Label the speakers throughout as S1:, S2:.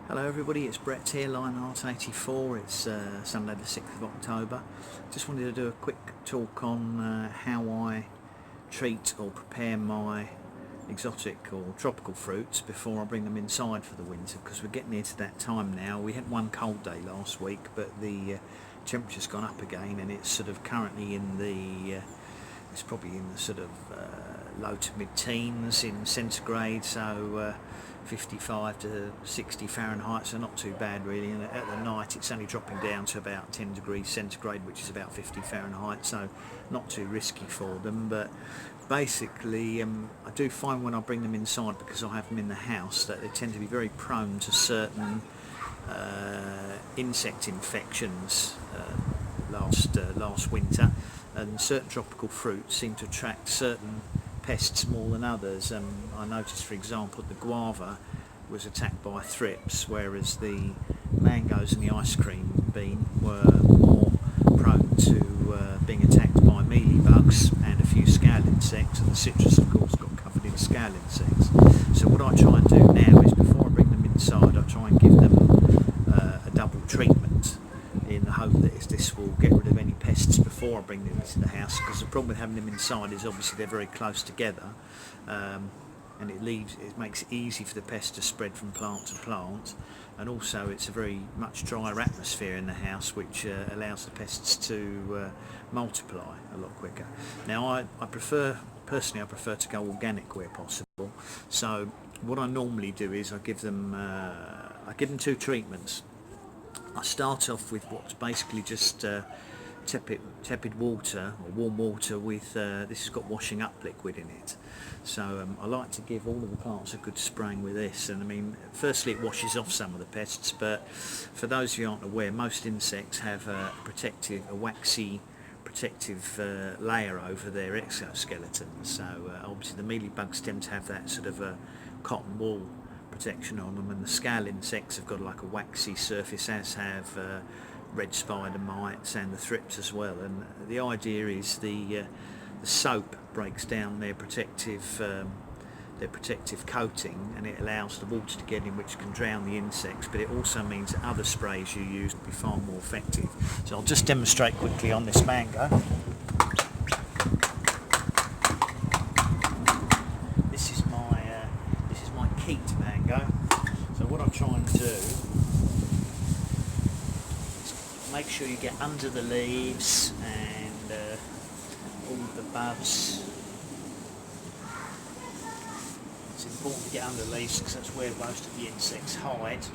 S1: Hello everybody, it's Brett here, Lionheart84. It's Sunday the 6th of October. Just wanted to do a quick talk on how I treat or prepare my exotic or tropical fruits before I bring them inside for the winter, because we're getting near to that time now. We had one cold day last week, but the temperature's gone up again, and it's sort of currently in the it's probably in the sort of low to mid-teens in centigrade, so 55 to 60 Fahrenheit, so not too bad really. And at the night it's only dropping down to about 10 degrees centigrade, which is about 50 Fahrenheit, so not too risky for them. But basically I do find when I bring them inside, because I have them in the house, that they tend to be very prone to certain insect infections last winter, and certain tropical fruits seem to attract certain pests more than others. I noticed, for example, the guava was attacked by thrips, whereas the mangoes and the ice cream bean were more prone to being attacked by mealybugs and a few scale insects, and the citrus of course got covered in scale insects. So what I try and do now is, before I bring them inside, I try and give them a double treatment, in the hope that this will get rid of any pests before I bring them into the house. Because the problem with having them inside is obviously they're very close together, and it makes it easy for the pests to spread from plant to plant, and also it's a very much drier atmosphere in the house, which allows the pests to multiply a lot quicker. Now I personally prefer to go organic where possible. So what I normally do is I give them two treatments. I start off with what's basically just tepid water or warm water with this has got washing up liquid in it. So I like to give all of the plants a good spraying with this, and I mean, firstly it washes off some of the pests, but for those of you who aren't aware, most insects have a waxy protective layer over their exoskeleton. So obviously the mealybugs tend to have that sort of a cotton wool protection on them, and the scale insects have got like a waxy surface, as have red spider mites and the thrips as well. And the idea is the soap breaks down their protective coating, and it allows the water to get in, which can drown the insects, but it also means that other sprays you use will be far more effective. So I'll just demonstrate quickly on this mango. This is my Keat mango. So what I'm trying to do is make sure you get under the leaves and all of the buds. It's important to get under the leaves because that's where most of the insects hide.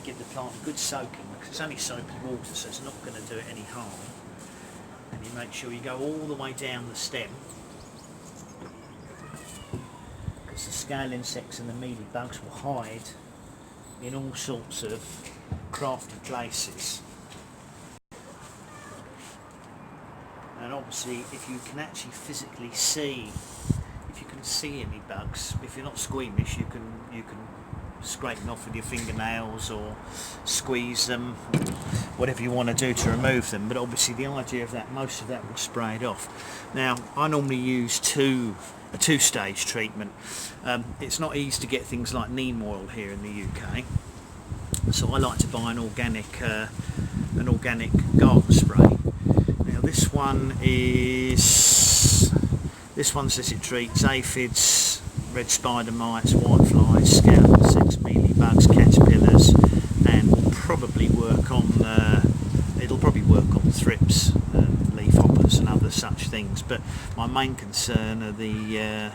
S1: Give the plant a good soaking, because it's only soapy water, so it's not going to do it any harm. And you make sure you go all the way down the stem, because the scale insects and the mealybugs will hide in all sorts of crafty places. And obviously, if you can actually physically see, if you can see any bugs, if you're not squeamish, you can scrape them off with your fingernails or squeeze them, whatever you want to do to remove them. But obviously the idea of that, most of that will spray it off. Now I normally use a two-stage treatment. It's not easy to get things like neem oil here in the UK, so I like to buy an organic garden spray. Now this one says it treats aphids, red spider mites, whiteflies, scale insects, mealybugs, caterpillars, and will probably work on thrips, leaf hoppers and other such things. But my main concern are the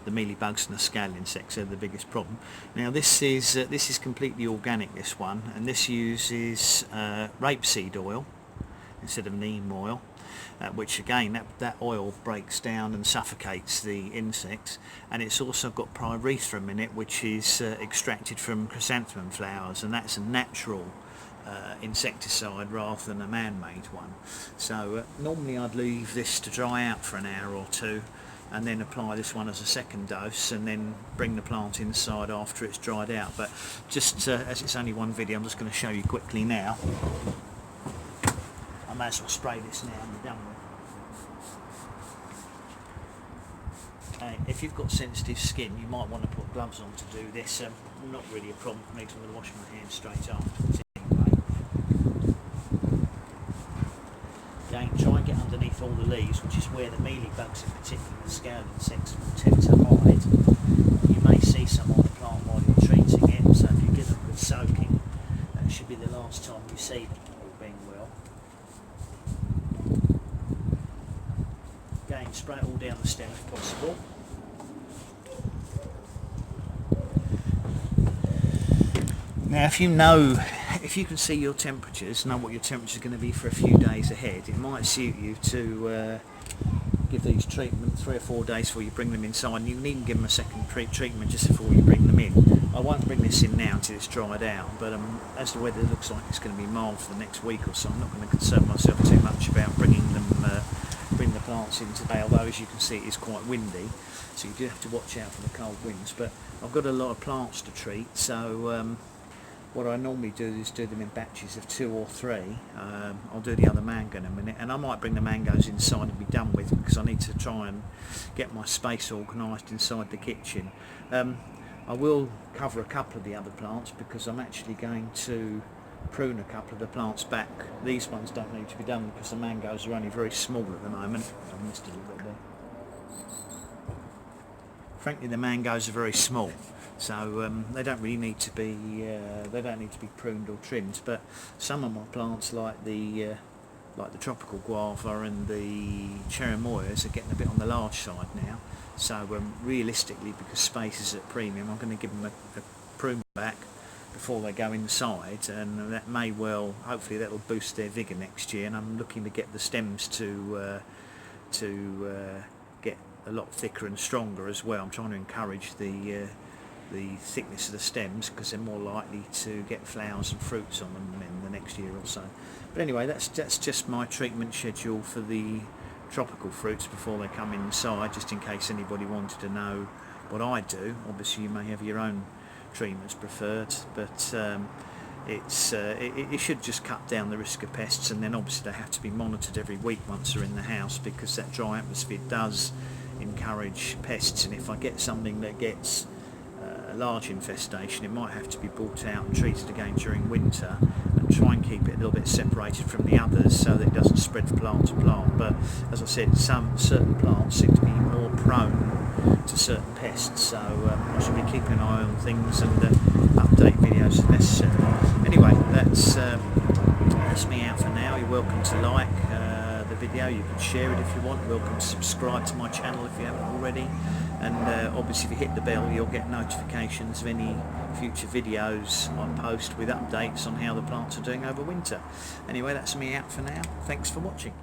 S1: mealybugs and the scale insects. They're the biggest problem. Now this is completely organic, this one, and this uses rapeseed oil instead of neem oil. Which again, that oil breaks down and suffocates the insects, and it's also got pyrethrum in it, which is extracted from chrysanthemum flowers, and that's a natural insecticide rather than a man-made one. So normally I'd leave this to dry out for an hour or two, and then apply this one as a second dose, and then bring the plant inside after it's dried out. But just as it's only one video, I'm just going to show you quickly now. I may as well spray this now and be done with. If you've got sensitive skin, you might want to put gloves on to do this. Not really a problem for me because I'm going to wash my hands straight afterwards anyway. Again, try and get underneath all the leaves, which is where the mealy bugs, in particular the scale insects, will tend to hide. You may see some on the plant while you're treating it, so if you give them a good soaking, that should be the last time you see them, all being well. Again, spray it all down the stem if possible. Now if you can see your temperatures, know what your temperatures are going to be for a few days ahead, it might suit you to give these treatment 3 or 4 days before you bring them inside, and you can even give them a second treatment just before you bring them in. I won't bring this in now until it's dried out, but as the weather looks like it's going to be mild for the next week or so, I'm not going to concern myself too much about bring the plants in today, although as you can see it is quite windy, so you do have to watch out for the cold winds. But I've got a lot of plants to treat, so what I normally do is do them in batches of 2 or 3. I'll do the other mango in a minute, and I might bring the mangoes inside and be done with because I need to try and get my space organised inside the kitchen. I will cover a couple of the other plants because I'm actually going to prune a couple of the plants back. These ones don't need to be done because the mangoes are only very small at the moment. I missed it a little bit. Frankly, the mangoes are very small, so they don't really need to be pruned or trimmed. But some of my plants, like the tropical guava and the cherimoyas, are getting a bit on the large side now. So realistically, because space is at premium, I'm going to give them a prune back before they go inside, and that may well, hopefully that'll boost their vigour next year. And I'm looking to get the stems to get a lot thicker and stronger as well. I'm trying to encourage the thickness of the stems because they're more likely to get flowers and fruits on them in the next year or so. But anyway, that's just my treatment schedule for the tropical fruits before they come inside, just in case anybody wanted to know what I do. Obviously you may have your own treatments preferred, but it should just cut down the risk of pests, and then obviously they have to be monitored every week once they're in the house because that dry atmosphere does encourage pests, and if I get something that gets a large infestation, it might have to be brought out and treated again during winter, and try and keep it a little bit separated from the others so that it doesn't spread from plant to plant. But as I said, certain plants seem to be more prone to certain pests, so I should be keeping an eye on things and update videos if necessary. Anyway, that's me out for now. You're welcome to like the video, you can share it if you want, you're welcome to subscribe to my channel if you haven't already, and obviously if you hit the bell you'll get notifications of any future videos I post with updates on how the plants are doing over winter. Anyway, that's me out for now. Thanks for watching.